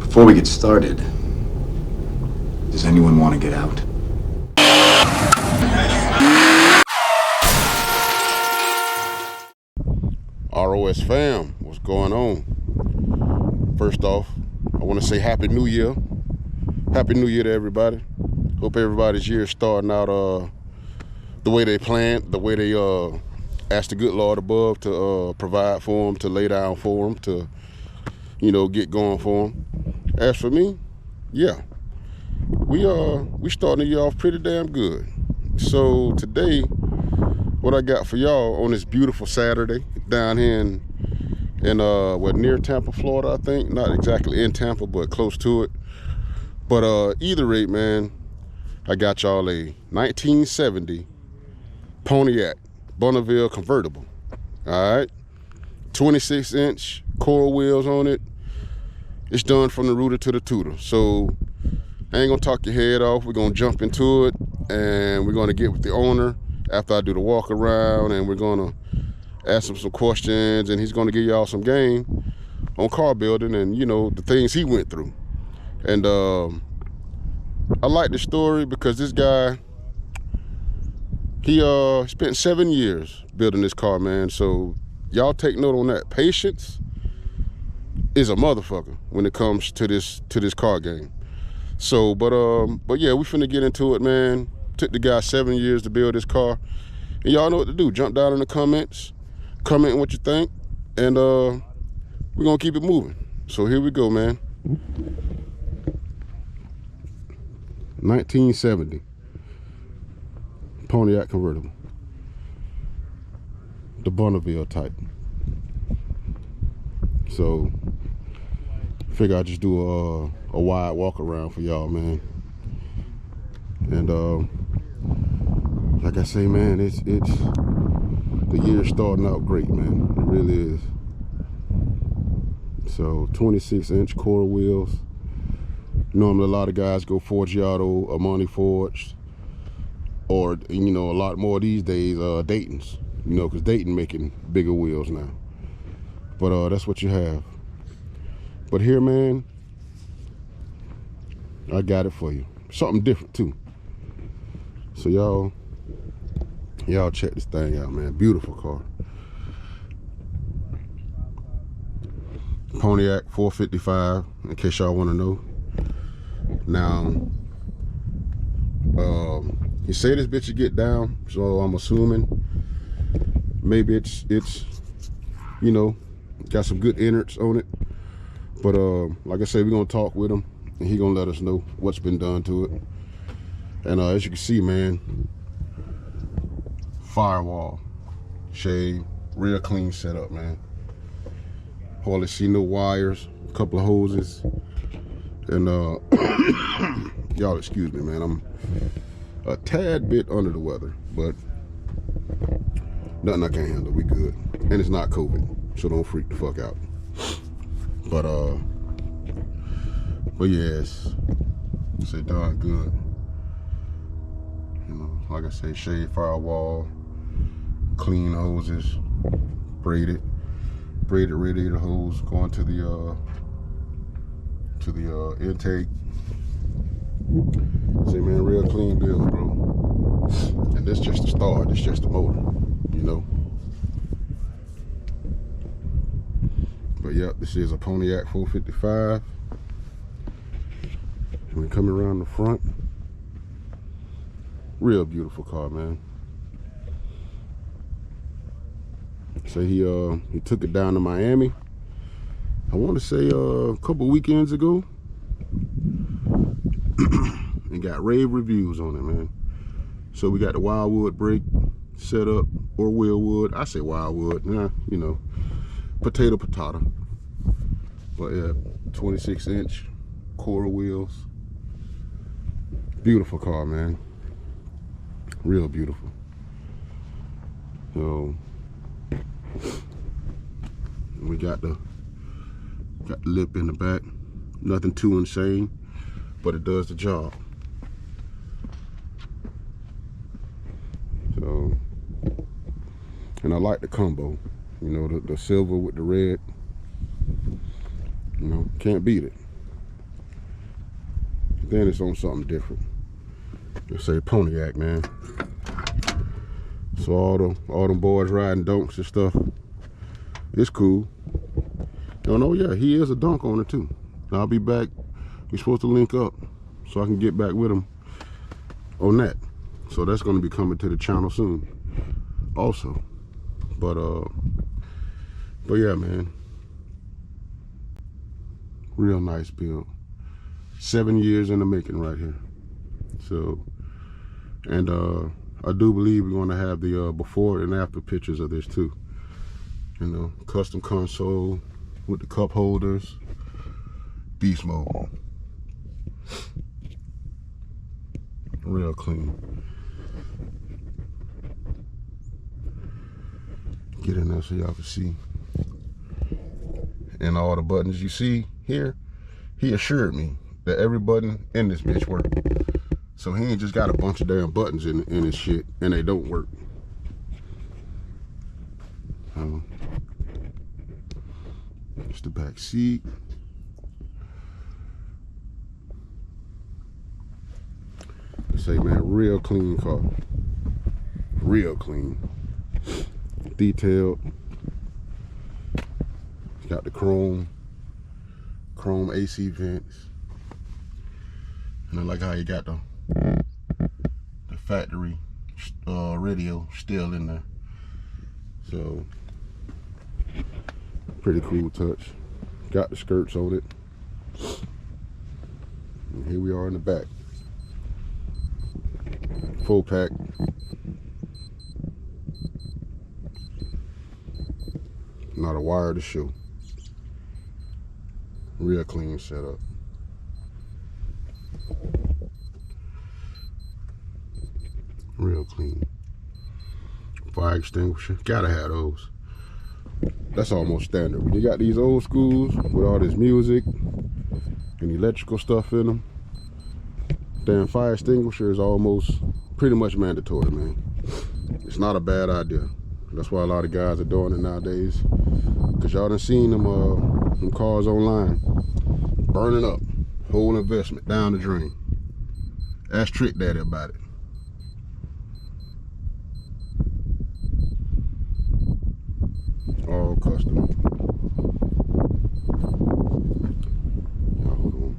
Before we get started, does anyone want to get out? ROS fam, what's going on? First off, I want to say Happy New Year. Happy New Year to everybody. Hope everybody's year is starting out the way they planned, the way they asked the good Lord above to provide for them, to lay down for them, to, get going for them. As for me, yeah, we starting the year off pretty damn good. So today, what I got for y'all on this beautiful Saturday down here in near Tampa, Florida, I think. Not exactly in Tampa, but close to it. But either rate, man, I got y'all a 1970 Pontiac Bonnevilles convertible. All right, 26-inch coil wheels on it. It's done from the rooter to the tutor. So I ain't gonna talk your head off. We're gonna jump into it, and we're gonna get with the owner after I do the walk around, and we're gonna ask him some questions, and he's gonna give y'all some game on car building and the things he went through. And I like the story because this guy, he spent 7 years building this car, man. So y'all take note on that. Patience is a motherfucker when it comes to this car game. So, but yeah, we finna get into it, man. Took the guy 7 years to build this car, and y'all know what to do. Jump down in the comments, comment what you think, and we're gonna keep it moving. So here we go, man. 1970 Pontiac convertible, the Bonnevilles type. So figure I'll just do a wide walk around for y'all, man. And like I say, man, it's the year's starting out great, man. It really is. So 26-inch coil wheels. Normally a lot of guys go Forgiato, Armani forged, or a lot more these days Dayton's, because Dayton making bigger wheels now. But that's what you have. But here, man, I got it for you. Something different too. So y'all check this thing out, man. Beautiful car. Pontiac 455, in case y'all want to know. Now, you say this bitch you get down, so I'm assuming maybe it's got some good innards on it. But like I said, we're gonna talk with him, and he gonna let us know what's been done to it. And as you can see, man, firewall, shade, real clean setup, man. Hardly see no wires, a couple of hoses, and y'all excuse me, man. I'm a tad bit under the weather, but nothing I can't handle. We good, and it's not COVID, so don't freak the fuck out. But yes, it's darn good. Like I say, shade firewall, clean hoses, braided radiator hose going to the intake. See, man, real clean build, bro. And this just the start. This just the motor, But yep, this is a Pontiac 455. When we come around the front, real beautiful car, man. So he took it down to Miami, I want to say a couple weekends ago, and got rave reviews on it, man. So we got the wildwood brake set up, or wheelwood. I say wildwood, potato. But yeah, 26-inch coil wheels. Beautiful car, man. Real beautiful. So we got the lip in the back. Nothing too insane, but it does the job. So, and I like the combo. The silver with the red. Can't beat it. then it's on something different. Let's say Pontiac, man. So all them boys riding donks and stuff. It's cool. Oh yeah, he is a dunk owner too. I'll be back. We're supposed to link up so I can get back with him on that. So that's going to be coming to the channel soon also. But yeah, man, real nice build. 7 years in the making right here. So, and I do believe we're going to have the before and after pictures of this too. You know, custom console with the cup holders. Beast mode. Real clean. Get in there so y'all can see. And all the buttons you see here, he assured me that every button in this bitch work. So he ain't just got a bunch of damn buttons in his shit and they don't work. It's the back seat. Say, man, real clean car. Real clean. Detailed. Got the chrome AC vents. And I like how you got the factory radio still in there. So pretty cool touch. Got the skirts on it. And here we are in the back. Full pack. Not a wire to show. Real clean setup. Real clean. Fire extinguisher. Gotta have those. That's almost standard. When you got these old schools with all this music and electrical stuff in them, damn fire extinguisher is almost pretty much mandatory, man. It's not a bad idea. That's why a lot of guys are doing it nowadays. Cause y'all done seen them cars online burning up, whole investment down the drain. Ask Trick Daddy about it. All custom. Y'all hold on.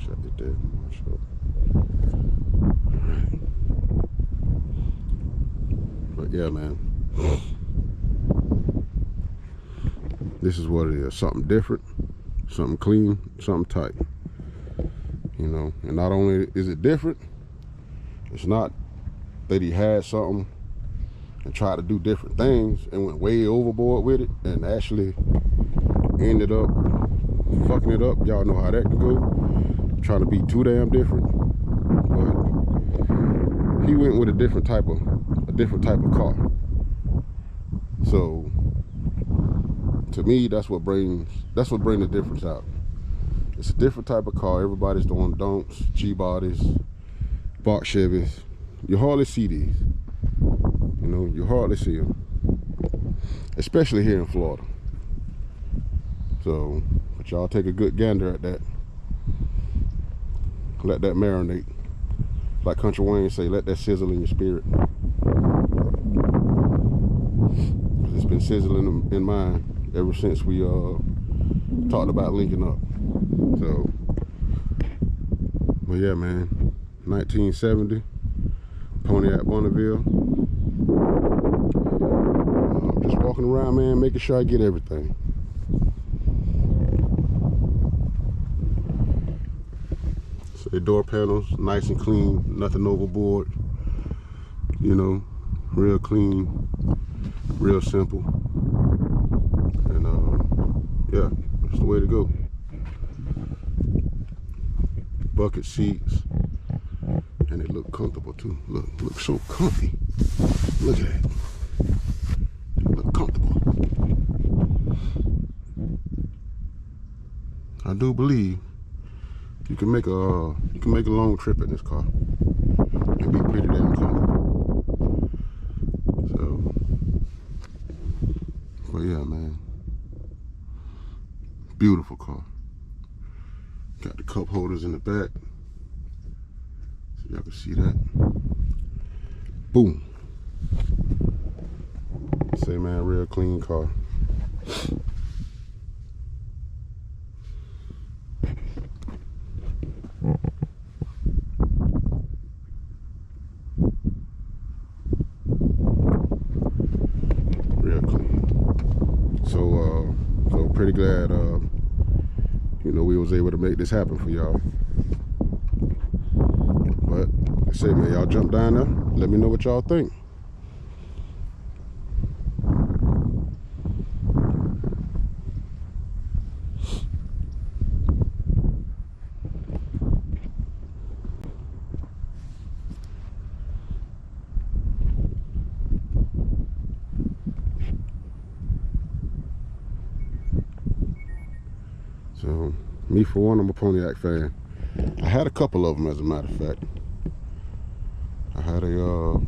Shut it there. Watch up. Alright. But yeah, man. This is what it is. Something different, something clean, something tight. You know, and not only is it different, it's not that he had something and tried to do different things and went way overboard with it and actually ended up fucking it up. Y'all know how that can go. Trying to be too damn different. But he went with a different type of car. So to me, that's what brings the difference out. It's a different type of car. Everybody's doing donks, G-bodies, box Chevys. You hardly see these. You know, you hardly see them, especially here in Florida. So, but y'all take a good gander at that. Let that marinate. Like Country Wayne say, let that sizzle in your spirit. It's been sizzling in mine ever since we talked about linking up. So, but yeah, man, 1970 Pontiac Bonnevilles. I'm just walking around, man, making sure I get everything. So the door panels, nice and clean, nothing overboard. You know, real clean, real simple. And yeah, that's the way to go. Bucket seats, and they look comfortable too. Look so comfy. Look at that. They look comfortable. I do believe you can make a long trip in this car and be pretty damn comfortable. So, but yeah, man, beautiful car. Got the cup holders in the back, so y'all can see that. Boom. Say, man, real clean car. Real clean. So pretty glad, you know, we was able to make this happen for y'all. But like I say, man, y'all jump down there. Let me know what y'all think. So, me for one, I'm a Pontiac fan. I had a couple of them, as a matter of fact. I had a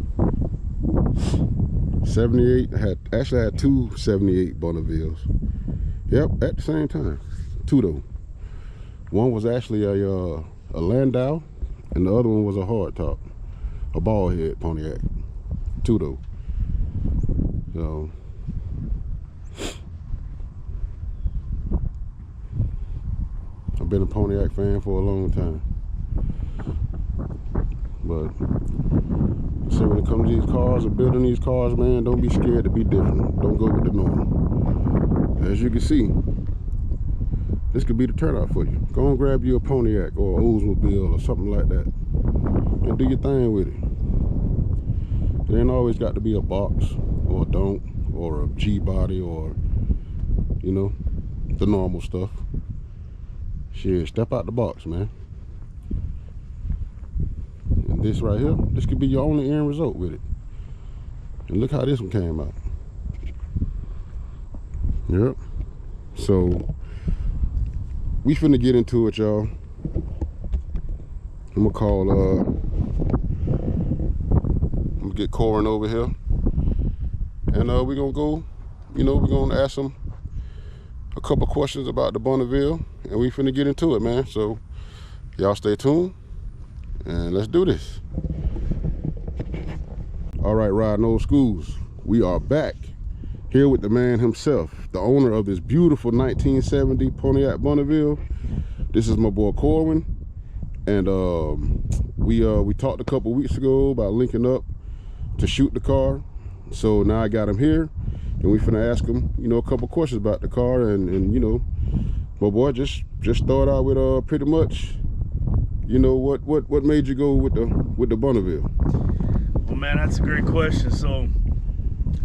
78. I had two 78 Bonnevilles. Yep, at the same time. Two though. One was actually a Landau, and the other one was a hardtop, a bald head Pontiac. Two though. So. I've been a Pontiac fan for a long time, but so when it comes to these cars or building these cars, man, don't be scared to be different. Don't go with the norm. As you can see, this could be the turnout for you. Go and grab you a Pontiac or an Oldsmobile or something like that, and do your thing with it. It ain't always got to be a box or a donk or a G body or, you know, the normal stuff. Shit, step out the box, man. And this right here, this could be your only end result with it. And look how this one came out. Yep. So, we finna get into it, y'all. I'm gonna get Corin over here. And we're gonna go, you know, we're gonna ask him a couple questions about the Bonneville, and we finna get into it, man. So y'all stay tuned and let's do this. All right, ridinoleskools, we are back here with the man himself, the owner of this beautiful 1970 Pontiac Bonneville. This is my boy Corwin, and we talked a couple weeks ago about linking up to shoot the car. So now I got him here, and we finna ask him, you know, a couple questions about the car, and you know, my boy, just start out with pretty much, you know, what made you go with the Bonneville? Well, man, that's a great question. So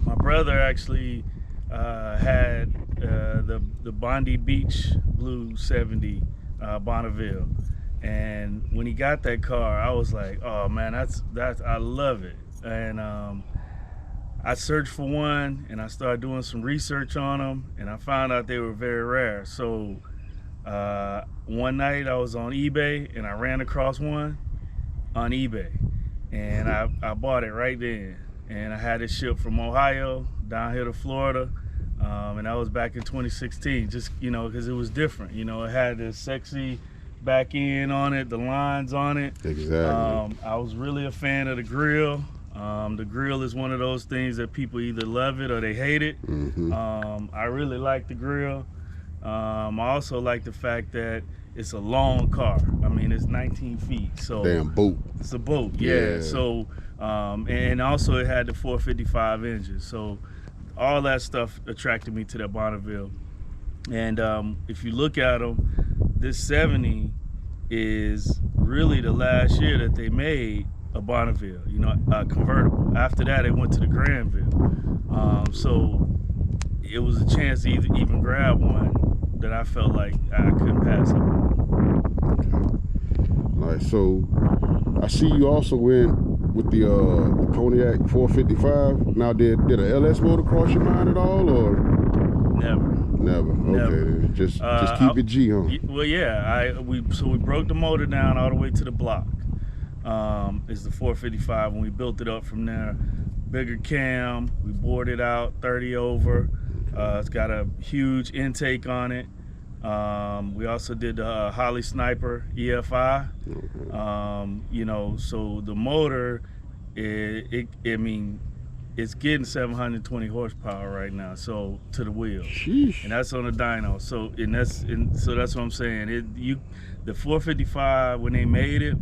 my brother actually had the Bondi Beach Blue 70 Bonneville, and when he got that car, I was like, oh man, that's I love it. And I searched for one, and I started doing some research on them, and I found out they were very rare. So one night I was on eBay, and I ran across one on eBay, and I bought it right then. And I had it shipped from Ohio down here to Florida, and that was back in 2016. Just, you know, because it was different. You know, it had this sexy back end on it, the lines on it. Exactly. I was really a fan of the grill. The grill is one of those things that people either love it or they hate it. Mm-hmm. I really like the grill. I also like the fact that it's a long car. I mean, it's 19 feet. So damn boat. It's a boat, yeah. So, and also it had the 455 engine. So all that stuff attracted me to that Bonneville. And if you look at them, this 70 is really the last year that they made a Bonneville, you know, a convertible. After that, they went to the Granville. So it was a chance to even grab one that I felt like I couldn't pass up on. Okay. All right, so I see you also went with the Pontiac 455. Now, did an LS motor cross your mind at all, or? Never. Okay, just keep it G, huh? Well, yeah. We broke the motor down all the way to the block. It's the 455, and we built it up from there. Bigger cam, we bored it out 30 over. It's got a huge intake on it. We also did the Holly Sniper EFI. Okay. You know, so the motor, I mean, it's getting 720 horsepower right now. So to the wheels, Sheesh. and that's on the dyno. So so that's what I'm saying. The 455 when they made it,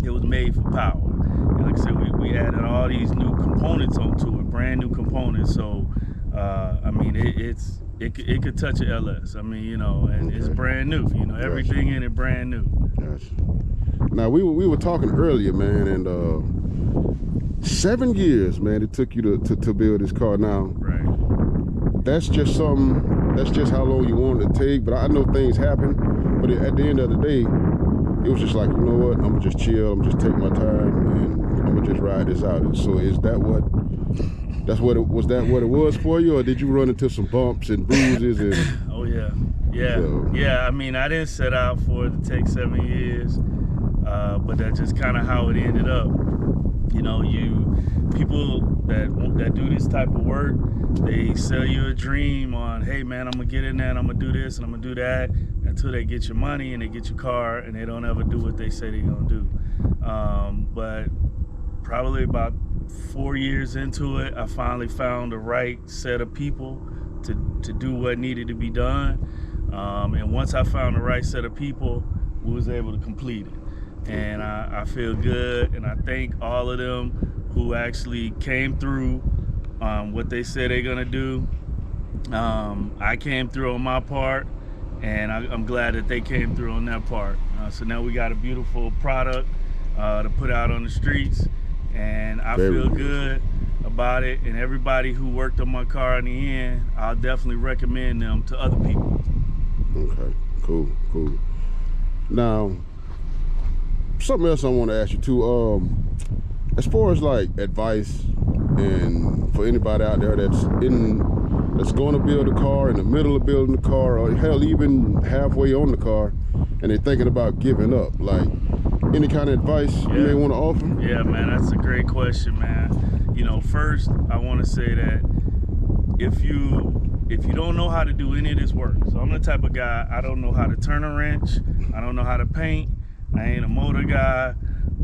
it was made for power. And like I said, we added all these new components onto it, brand new components. So I mean, it could touch a LS. I mean, you know, and it's brand new. You know, everything in it brand new. Gotcha. Now we were talking earlier, man, and 7 years, man, it took you to build this car. Now, Right. that's just something. That's just how long you want it to take. But I know things happen. But at the end of the day, it was just like, you know what? I'm gonna just chill. I'm just take my time, and I'm gonna just ride this out. So is that what? Was that what it was for you, or did you run into some bumps and bruises and? Oh yeah, yeah, So, yeah. I mean, I didn't set out for it to take 7 years, but that's just kind of how it ended up. You know, people that do this type of work, they sell you a dream on, hey man, I'm gonna get in there and I'm gonna do this and I'm gonna do that, until they get your money and they get your car and they don't ever do what they say they're gonna do. But probably about 4 years into it, I finally found the right set of people to do what needed to be done. And once I found the right set of people, we was able to complete it. And I feel good, and I thank all of them who actually came through what they said they're gonna do. I came through on my part, and I'm glad that they came through on their part. So now we got a beautiful product to put out on the streets, and I feel good about it. And everybody who worked on my car in the end, I'll definitely recommend them to other people. Okay, cool. Now, something else I want to ask you too. As far as like advice, and for anybody out there that's going to build a car, in the middle of building the car, or hell, even halfway on the car, and they're thinking about giving up, like any kind of advice you may want to offer? Yeah, man, that's a great question, man. You know, first I want to say that if you don't know how to do any of this work, so I'm the type of guy, I don't know how to turn a wrench, I don't know how to paint, I ain't a motor guy,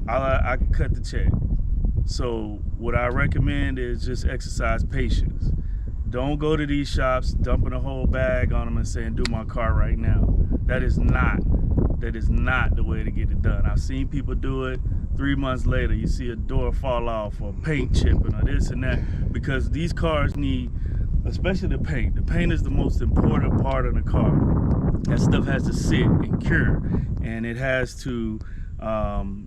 I can cut the check. So what I recommend is just exercise patience. Don't go to these shops dumping a whole bag on them and saying, do my car right now. That is not the way to get it done. I've seen people do it. 3 months later, you see a door fall off or paint chipping or this and that, because these cars need, especially the paint. The paint is the most important part of the car. That stuff has to sit and cure, and it has to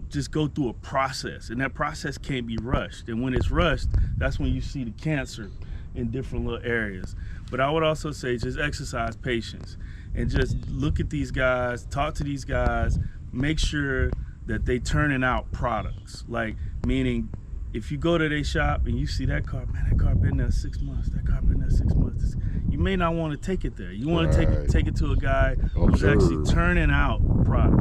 just go through a process, and that process can't be rushed. And when it's rushed, that's when you see the cancer in different little areas. But I would also say just exercise patience and just look at these guys, talk to these guys, make sure that they turning out products. Like, meaning if you go to their shop and you see that car, man, that car been there 6 months, that car been there 6 months, you may not want to take it there. You want to take it to a guy who's actually turning out product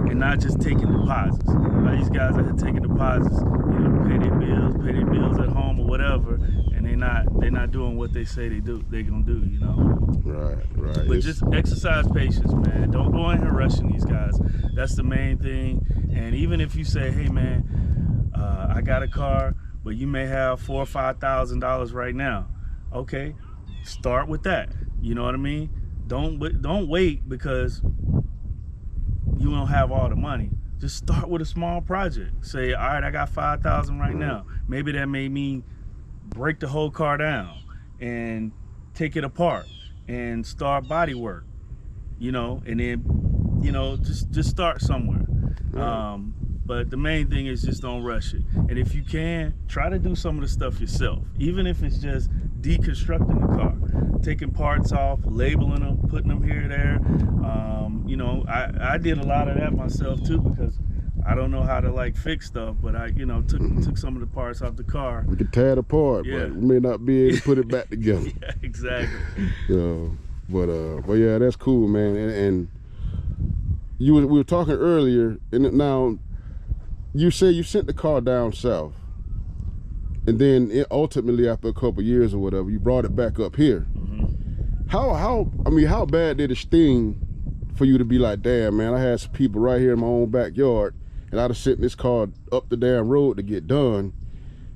and not just taking deposits. These guys are taking deposits, you know, pay their bills at home or whatever, and they're not doing what they say they're gonna do, you know. Right. But just exercise patience, man. Don't go in here rushing these guys. That's the main thing. And even if you say, hey man, I got a car, but you may have $4,000 or $5,000 right now. Okay, start with that. You know what I mean? Don't wait because you don't have all the money. Just start with a small project. Say, all right, I got 5,000 right now. Maybe that may mean break the whole car down and take it apart and start body work, you know, and then, you know, just start somewhere. But the main thing is just don't rush it. And if you can, try to do some of the stuff yourself, even if it's just deconstructing the car, taking parts off, labeling them, putting them here, there. You know, I did a lot of that myself too, because I don't know how to like fix stuff, but I, you know, took some of the parts off the car. We can tear it apart, but we may not be able to put it back together. Yeah, exactly. But yeah, that's cool, man. And we were talking earlier, and now you say you sent the car down south, and then ultimately after a couple of years or whatever, you brought it back up here. How bad did it sting for you to be like, damn, man, I had some people right here in my own backyard, and I'd have sent this car up the damn road to get done,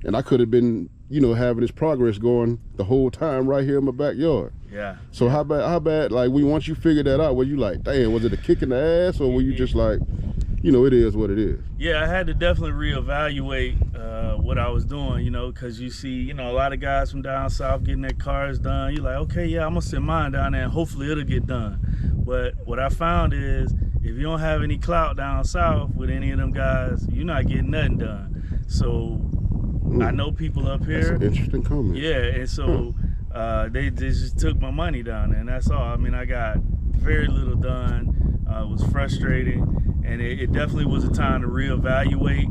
and I could have been, you know, having this progress going the whole time right here in my backyard. Yeah. So how bad, like, once you figured that out, were you like, damn, was it a kick in the ass, or were you just like, you know, it is what it is? Yeah, I had to definitely reevaluate what I was doing, you know, because you see, you know, a lot of guys from down south getting their cars done. You're like, okay, yeah, I'm gonna send mine down there and hopefully it'll get done. But what I found is if you don't have any clout down south with any of them guys, you're not getting nothing done. So I know people up here. That's an interesting comment. Yeah, and so they just took my money down there, and that's all. I mean, I got very little done. It was frustrating, and it definitely was a time to reevaluate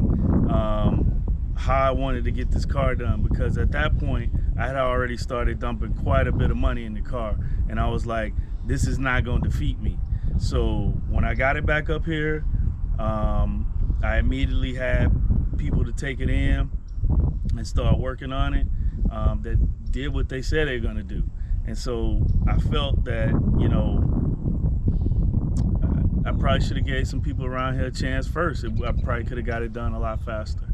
how I wanted to get this car done, because at that point I had already started dumping quite a bit of money in the car, and I was like, this is not going to defeat me. So when I got it back up here, I immediately had people to take it in and start working on it that did what they said they were going to do. And so I felt that, you know, I probably should have gave some people around here a chance first. I probably could have got it done a lot faster.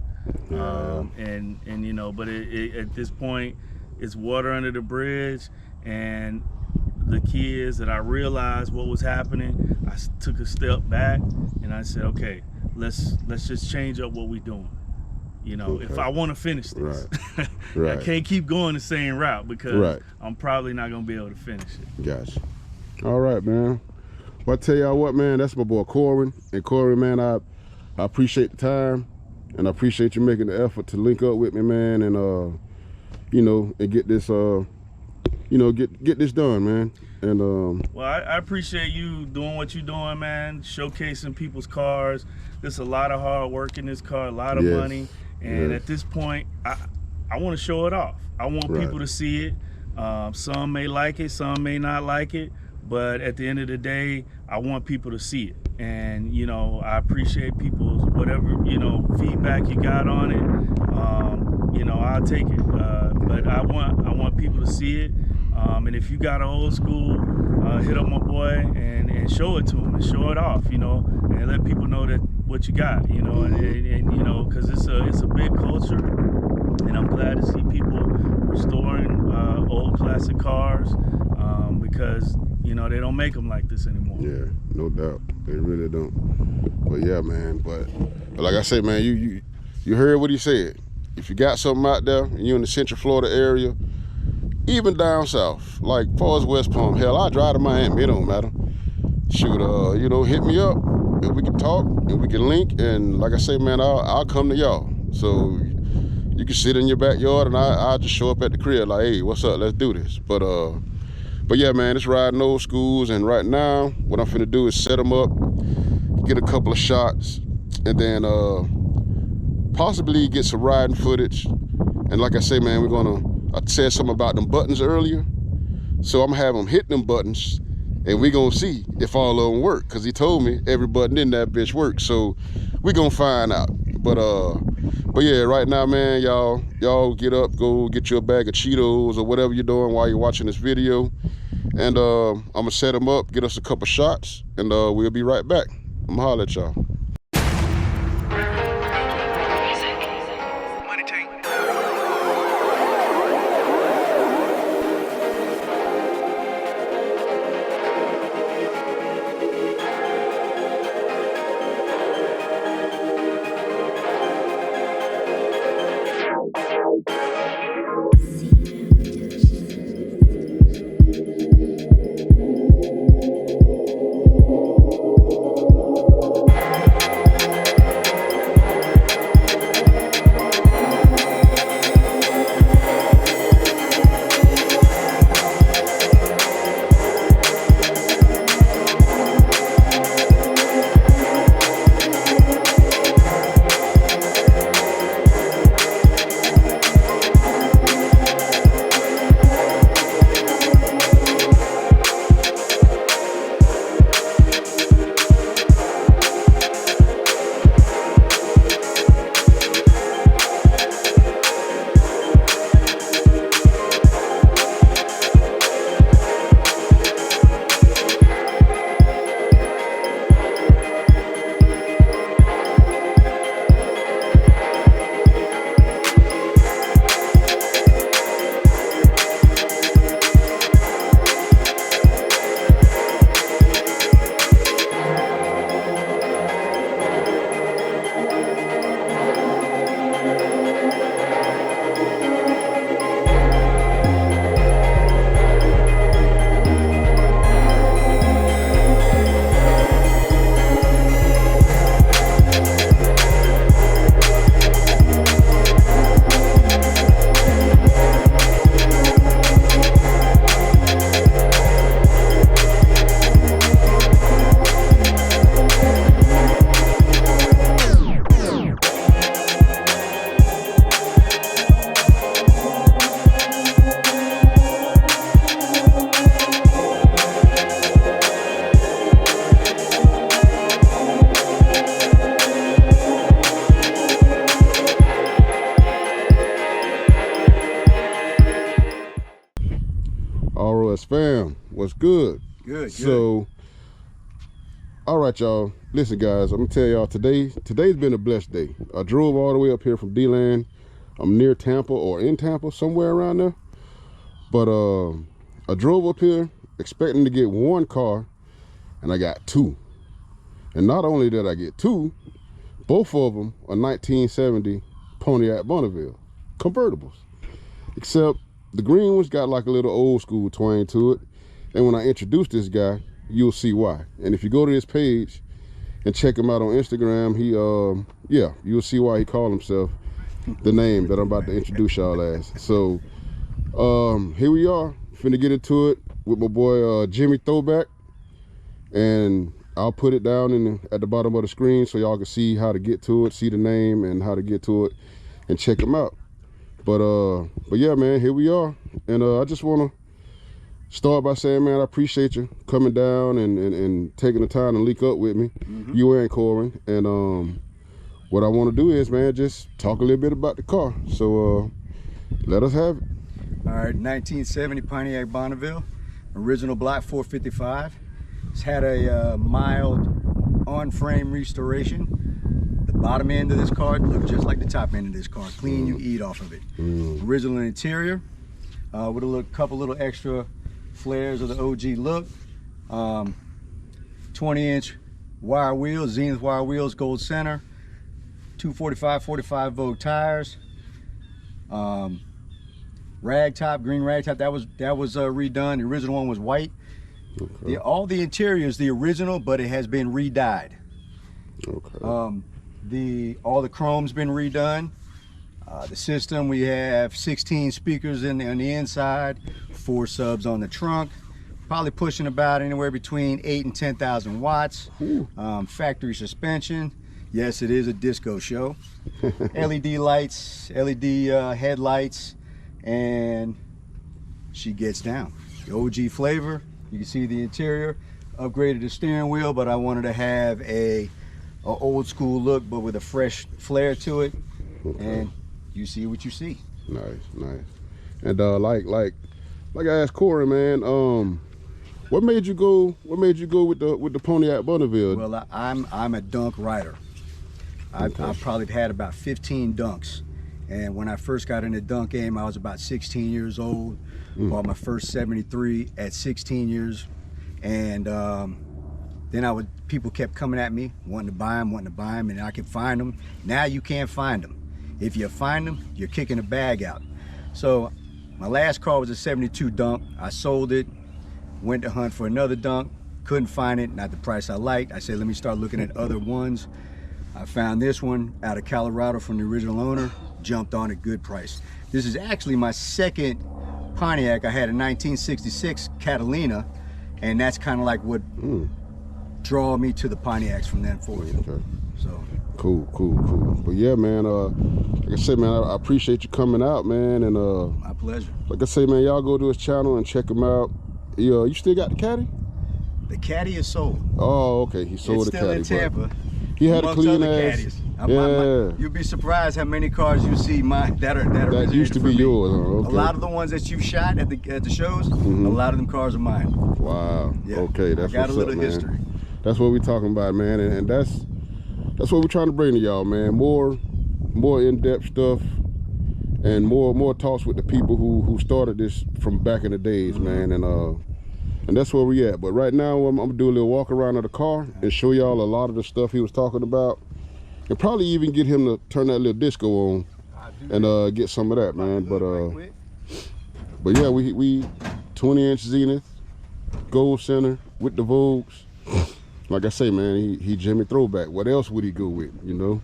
And you know, but at this point, it's water under the bridge. And the key is that I realized what was happening. I took a step back and I said, okay, let's just change up what we're doing. You know, if I want to finish this, right. I can't keep going the same route, because I'm probably not going to be able to finish it. Gotcha. All right, man. Well, I tell y'all what, man, that's my boy Corbin. And Corbin, man, I appreciate the time, and I appreciate you making the effort to link up with me, man, and you know, and get this you know, get this done, man. And well, I appreciate you doing what you're doing, man, showcasing people's cars. There's a lot of hard work in this car, a lot of money. And at this point, I want to show it off. I want people to see it. Some may like it, some may not like it, but at the end of the day, I want people to see it. And, you know, I appreciate people's whatever, you know, feedback you got on it. You know, I'll take it. But I want people to see it. And if you got an old school, hit up my boy and show it to him and show it off, you know, and let people know that what you got, you know, and you know, because it's a big culture, and I'm glad to see people restoring old classic cars, because, you know, they don't make them like this anymore. Yeah, no doubt, they really don't. But yeah, man, but like I said, man, you heard what he said. If you got something out there and you're in the Central Florida area, even down south, like far as West Palm, hell, I drive to Miami, it don't matter. Shoot, you know, hit me up and we can talk and we can link. And like I say, man, I'll come to y'all. So you can sit in your backyard and I'll just show up at the crib like, hey, what's up? Let's do this. But yeah, man, it's riding old schools. And right now, what I'm finna do is set them up, get a couple of shots, and then possibly get some riding footage. And like I say, man, I said something about them buttons earlier. So I'm gonna have them hit them buttons, and we gonna see if all of them work, because he told me every button in that bitch works. So we gonna find out. But yeah, right now, man, y'all get up, go get you a bag of Cheetos or whatever you're doing while you're watching this video. And I'm gonna set them up, get us a couple shots, and we'll be right back. I'm gonna holler at y'all. fam, what's good? Good. So, all right, y'all. Listen, guys, I'm gonna tell y'all today's been a blessed day. I drove all the way up here from D-Land. I'm near Tampa or in Tampa, somewhere around there. But I drove up here expecting to get one car, and I got two. And not only did I get two, both of them are 1970 Pontiac Bonnevilles convertibles. Except the green one's got like a little old school twang to it. And when I introduce this guy, you'll see why. And if you go to his page and check him out on Instagram, he yeah, you'll see why he called himself the name that I'm about to introduce y'all as. So here we are, finna get into it with my boy Jimmy Throwback, and I'll put it down at the bottom of the screen so y'all can see how to get to it, see the name and how to get to it, and check him out. But yeah, man, here we are. And I just want to start by saying, man, I appreciate you coming down and taking the time to link up with me, you and Corin. And what I want to do is, man, just talk a little bit about the car. So let us have it. All right, 1970 Pontiac Bonneville, original block 455. It's had a mild on-frame restoration. The bottom end of this car looks just like the top end of this car. Clean, you eat off of it. Original interior with a couple little extra flares of the OG look. 20-inch wire wheels, Zenith wire wheels, gold center. 245/45 Vogue tires. Rag top, green rag top. That was redone. The original one was white. Okay. All the interior is the original, but it has been re-dyed. Okay. All the chrome's been redone. The system, we have 16 speakers on the inside, 4 subs on the trunk, probably pushing about anywhere between 8 and 10,000 watts. Factory suspension. Yes, it is a disco show. LED lights, LED headlights, and she gets down. The OG flavor. You can see the interior. Upgraded the steering wheel, but I wanted to have a old school look, but with a fresh flair to it. Okay. And you see what you see. Nice, nice. And like I asked Corey, man, what made you go with the Pontiac Bonnevilles? Well, I'm a dunk rider. I've probably had about 15 dunks. And when I first got in the dunk game, I was about 16 years old. Bought my first 73 at 16 years. And then people kept coming at me, wanting to buy them, and I could find them. Now you can't find them. If you find them, you're kicking a bag out. So my last car was a 72 dunk. I sold it, went to hunt for another dunk, couldn't find it, not the price I liked. I said, let me start looking at other ones. I found this one out of Colorado from the original owner, jumped on it, good price. This is actually my second Pontiac. I had a 1966 Catalina, and that's kind of like what draw me to the Pontiacs from then forward. Okay. So cool. But yeah, man, like I said, man, I appreciate you coming out, man, and my pleasure. Like I say, man, y'all go to his channel and check him out. You still got the Caddy? The Caddy is sold. Oh, okay, he sold the Caddy. It's still in Tampa. He had a clean ass. Yeah. You'd be surprised how many cars you see that used to be yours. Okay. A lot of the ones that you've shot at the shows, a lot of them cars are mine. Wow. Yeah. Okay, that's I got what's a little up, man. history. That's what we're talking about, man, and that's what we're trying to bring to y'all, man. More in-depth stuff and more talks with the people who started this from back in the days, man, and that's where we at. But right now, I'm gonna do a little walk around of the car and show y'all a lot of the stuff he was talking about, and probably even get him to turn that little disco on and get some of that, man. But yeah, we 20-inch Zenith, gold center with the Vogues. Like I say, man, he Jimmy Throwback. What else would he go with, you know?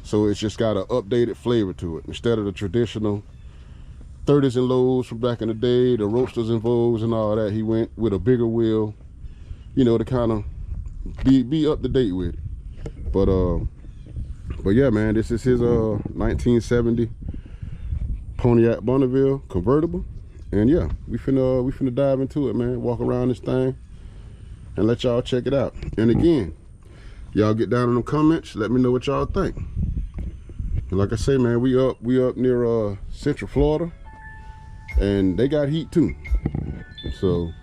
So it's just got an updated flavor to it. Instead of the traditional 30s and lows from back in the day, the Roadsters and Vogues and all that, he went with a bigger wheel, you know, to kind of be up to date with it. But yeah, man, this is his 1970 Pontiac Bonneville convertible. And yeah, we finna dive into it, man. Walk around this thing and let y'all check it out. And again, y'all get down in the comments, let me know what y'all think. And like I say, man, we up near Central Florida, and they got heat too. So,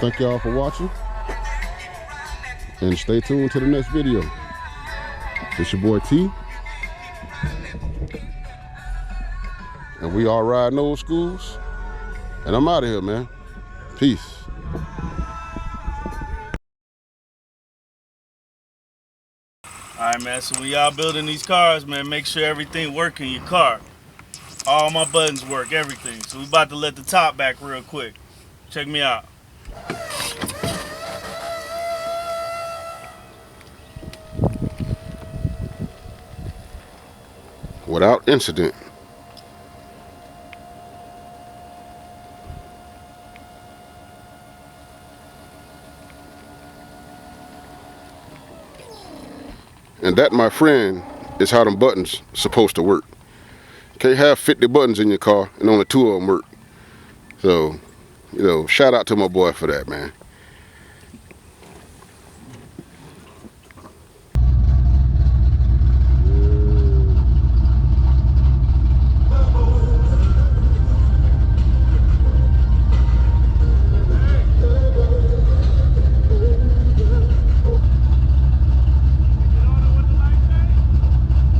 thank y'all for watching, and stay tuned to the next video. It's your boy T, and we are riding old schools, and I'm out of here, man. Peace. man. So when y'all building these cars, man, make sure everything work in your car. All my buttons work, everything. So we about to let the top back real quick. Check me out. Without incident. And that, my friend, is how them buttons supposed to work. Can't have 50 buttons in your car and only 2 of them work. So, you know, shout out to my boy for that, man.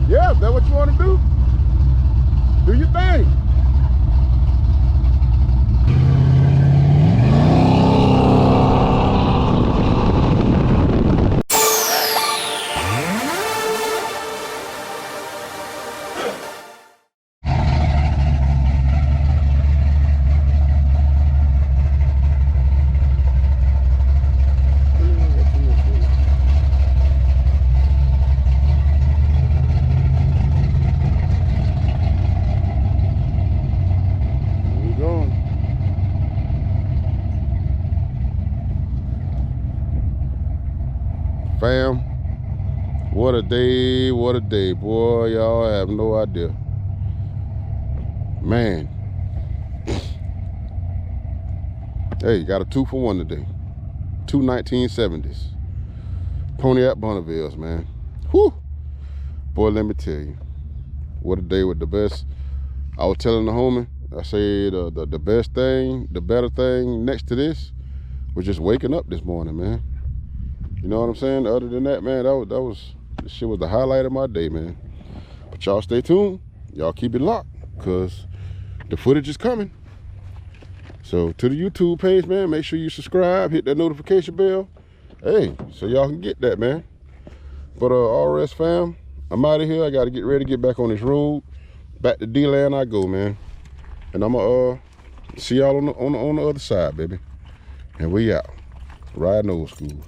Yeah, if that's what you want to do, do your thing. Fam, what a day, boy. Y'all have no idea. Man. Hey, got a 2-for-1 today. 2 1970s. Pontiac Bonnevilles, man. Whew. Boy, let me tell you. What a day with the best. I was telling the homie, I said the best thing, the better thing next to this was just waking up this morning, man. You know what I'm saying? Other than that, man, this shit was the highlight of my day, man. But y'all stay tuned. Y'all keep it locked, because the footage is coming. So to the YouTube page, man, make sure you subscribe, hit that notification bell. Hey, so y'all can get that, man. But RS fam, I'm out of here. I got to get ready to get back on this road. Back to D-Land I go, man. And I'm going to see y'all on the other side, baby. And we out. Riding old schools.